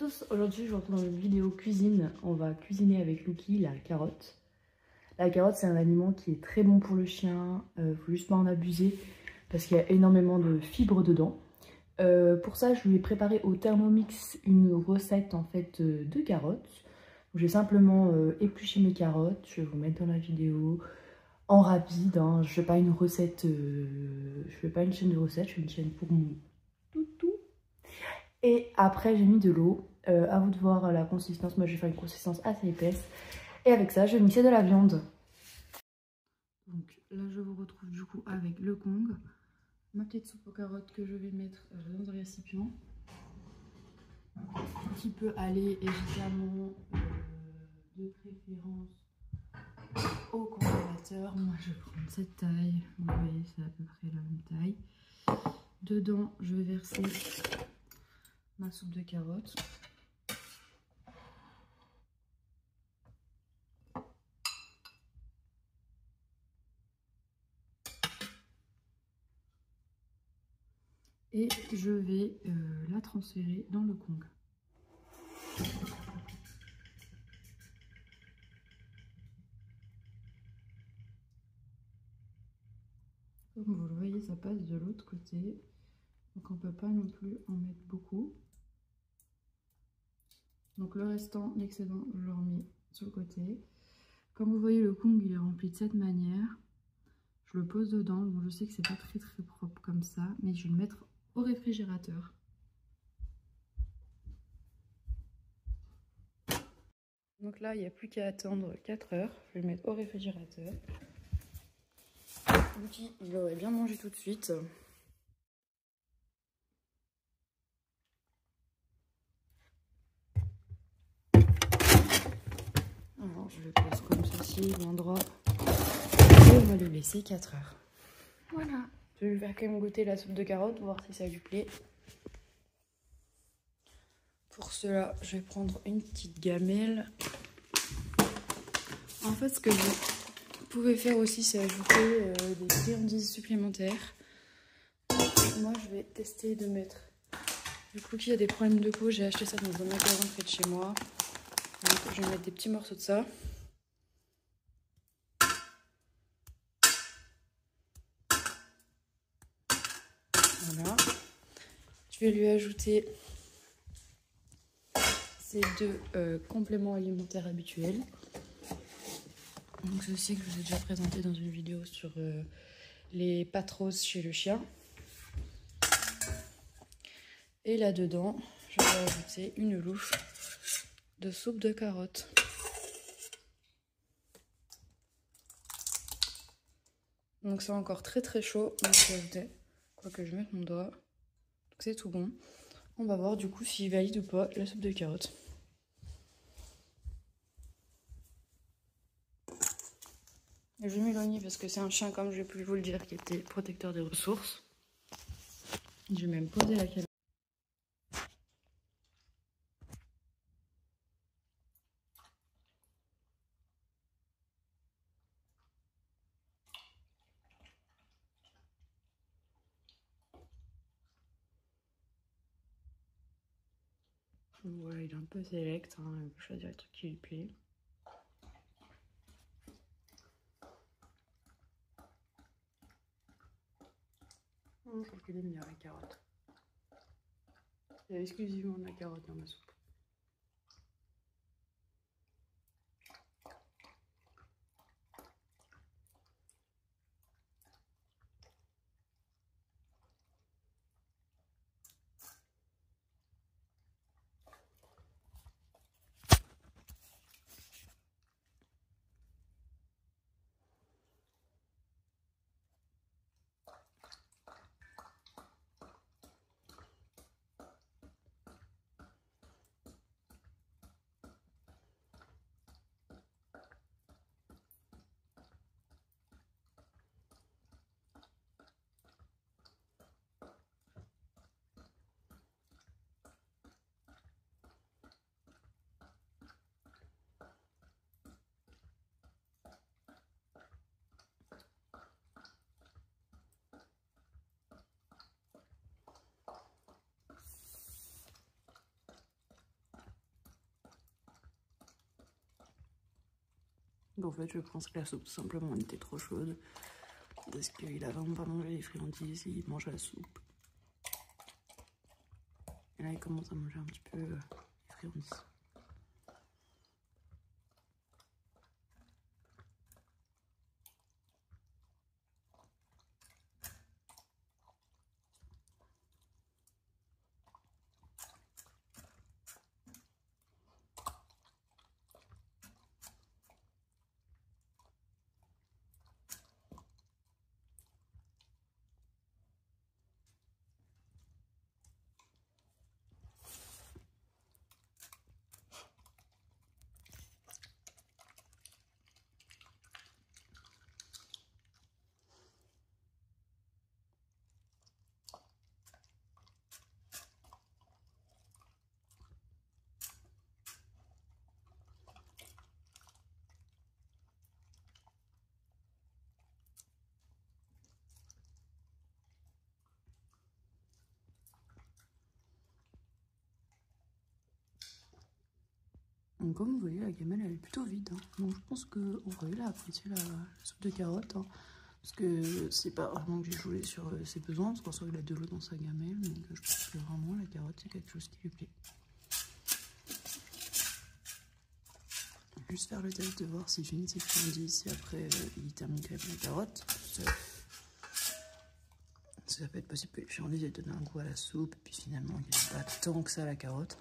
tous, aujourd'hui je vous retrouve dans une vidéo cuisine. On va cuisiner avec Lucky la carotte. La carotte c'est un aliment qui est très bon pour le chien, faut juste pas en abuser parce qu'il y a énormément de fibres dedans. Pour ça je lui ai préparé au Thermomix une recette en fait de carottes. J'ai simplement épluché mes carottes, je vais vous mettre dans la vidéo en rapide. Hein. Je fais pas une recette, je fais pas une chaîne de recettes, je fais une chaîne pour mon toutou. Et après j'ai mis de l'eau, à vous de voir la consistance, moi je vais faire une consistance assez épaisse. Et avec ça je vais mixer de la viande. Donc là je vous retrouve du coup avec le Kong, ma petite soupe aux carottes que je vais mettre dans un récipient qui peut aller évidemment de préférence au congélateur. Moi je vais prendre cette taille, vous voyez c'est à peu près la même taille. Dedans je vais verser ma soupe de carottes. Et je vais la transférer dans le Kong. Comme vous le voyez, ça passe de l'autre côté. Donc on ne peut pas non plus en mettre beaucoup. Donc le restant, l'excédent, je le remets sur le côté. Comme vous voyez, le Kong il est rempli de cette manière. Je le pose dedans. Bon, je sais que c'est pas très propre comme ça, mais je vais le mettre au réfrigérateur. Donc là, il n'y a plus qu'à attendre 4 heures. Je vais le mettre au réfrigérateur. Lucky, il aurait bien mangé tout de suite. Alors, je le pose comme ceci, l'endroit. Et on va le laisser 4 heures. Voilà. Je vais lui faire quand même goûter la soupe de carottes, voir si ça lui plaît. Pour cela, je vais prendre une petite gamelle. En fait, ce que vous pouvez faire aussi, c'est ajouter des friandises supplémentaires. Moi, je vais tester de mettre... Du coup, il y a des problèmes de peau, j'ai acheté ça dans un magasin près de chez moi. Donc, je vais mettre des petits morceaux de ça. Voilà. Je vais lui ajouter ces deux compléments alimentaires habituels. Donc ceci que je vous ai déjà présenté dans une vidéo sur les pâtes roses chez le chien. Et là-dedans, je vais ajouter une louche de soupe de carottes. Donc c'est encore très chaud. Donc je vais ajouter, quoi que je mette mon doigt. Donc c'est tout bon. On va voir du coup s'il valide ou pas la soupe de carottes. Et je vais m'éloigner parce que c'est un chien, comme je vais plus vous le dire, qui était protecteur des ressources. Je vais même poser la caméra. Voilà, il est un peu sélect, hein, il peut choisir le truc qui lui plaît. Je trouve qu'il aime bien la carotte. Il y a exclusivement de la carotte dans ma soupe. En fait, je pense que la soupe, tout simplement, elle était trop chaude. Parce qu'il a vraiment pas mangé les friandises, il mange la soupe. Et là, il commence à manger un petit peu les friandises. Donc comme vous voyez, la gamelle elle est plutôt vide. Hein. Donc je pense que il a apprécié la soupe de carottes. Hein. Parce que c'est pas vraiment que j'ai joué sur ses besoins. Parce qu'en soi il a de l'eau dans sa gamelle. Donc je pense que vraiment la carotte c'est quelque chose qui lui plaît. Juste faire le test de voir si finit ses friandises. Si après il termine quand même la carotte. Ça peut être possible que les friandises aient donné un goût à la soupe. Et puis finalement il n'y a pas tant que ça à la carotte.